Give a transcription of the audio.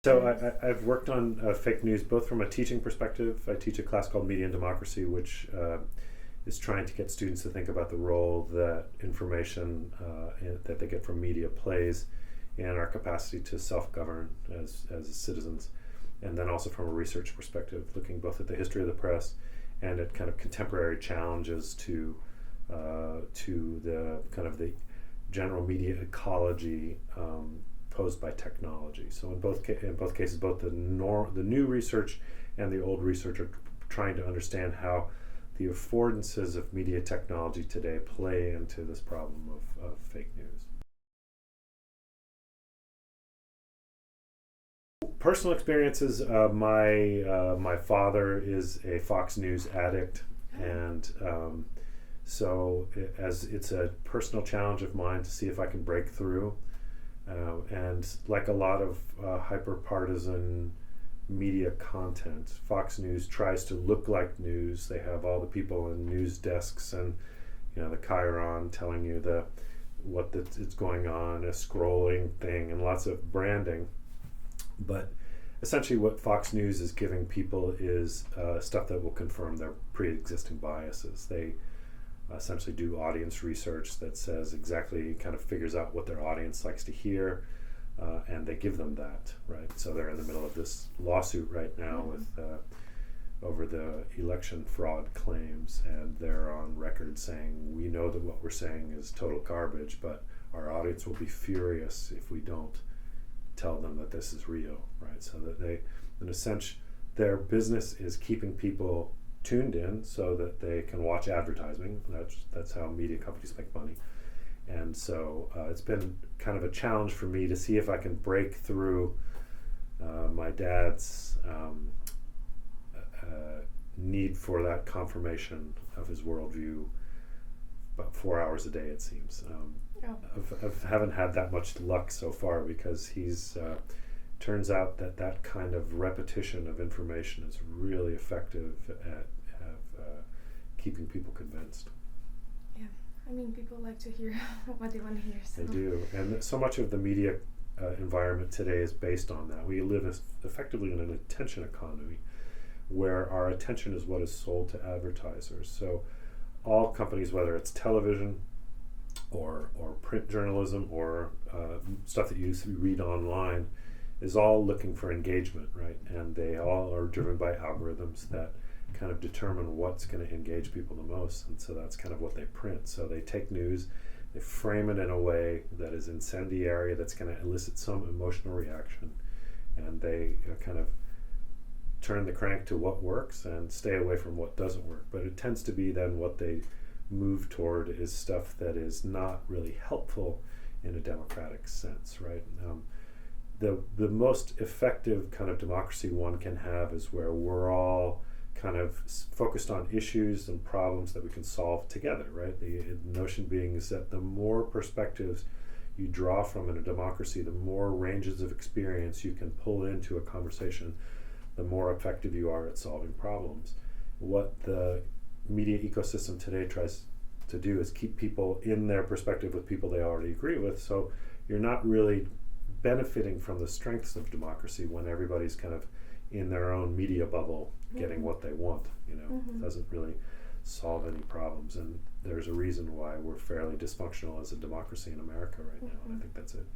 So I've worked on fake news both from a teaching perspective. I teach a class called Media and Democracy, which is trying to get students to think about the role that information that they get from media plays in our capacity to self-govern as citizens. And then also from a research perspective, looking both at the history of the press and at kind of contemporary challenges to the kind of the general media ecology posed by technology. So in both cases, both the new research and the old research are trying to understand how the affordances of media technology today play into this problem of fake news. Personal experiences, my father is a Fox News addict, and so it's a personal challenge of mine to see if I can break through. And like a lot of hyper-partisan media content, Fox News tries to look like news. They have all the people in news desks and the chyron telling you it's going on, a scrolling thing, and lots of branding. But essentially what Fox News is giving people is stuff that will confirm their pre-existing biases. They essentially do audience research that says exactly, kind of figures out what their audience likes to hear, and they give them that, right? So they're in the middle of this lawsuit right now with over the election fraud claims, and they're on record saying, we know that what we're saying is total garbage, but our audience will be furious if we don't tell them that this is real, right? So that they, in a sense, their business is keeping people tuned in so that they can watch advertising. That's how media companies make money. And so it's been kind of a challenge for me to see if I can break through my dad's need for that confirmation of his worldview about 4 hours a day, it seems. I haven't had that much luck so far because he's turns out that kind of repetition of information is really effective at keeping people convinced. Yeah, I mean, people like to hear what they want to hear. So. They do, and so much of the media environment today is based on that. We live effectively in an attention economy where our attention is what is sold to advertisers. So all companies, whether it's television or print journalism or stuff that you read online, is all looking for engagement, right? And they all are driven by algorithms that kind of determine what's going to engage people the most, and so that's kind of what they print. So they take news, they frame it in a way that is incendiary, that's going to elicit some emotional reaction, and they kind of turn the crank to what works and stay away from what doesn't work. But it tends to be then what they move toward is stuff that is not really helpful in a democratic sense, right? The most effective kind of democracy one can have is where we're all kind of focused on issues and problems that we can solve together, right? The notion being is that the more perspectives you draw from in a democracy, the more ranges of experience you can pull into a conversation, the more effective you are at solving problems. What the media ecosystem today tries to do is keep people in their perspective with people they already agree with, so you're not really benefiting from the strengths of democracy when everybody's kind of in their own media bubble getting what they want. It doesn't really solve any problems, and there's a reason why we're fairly dysfunctional as a democracy in America right now, and I think that's it.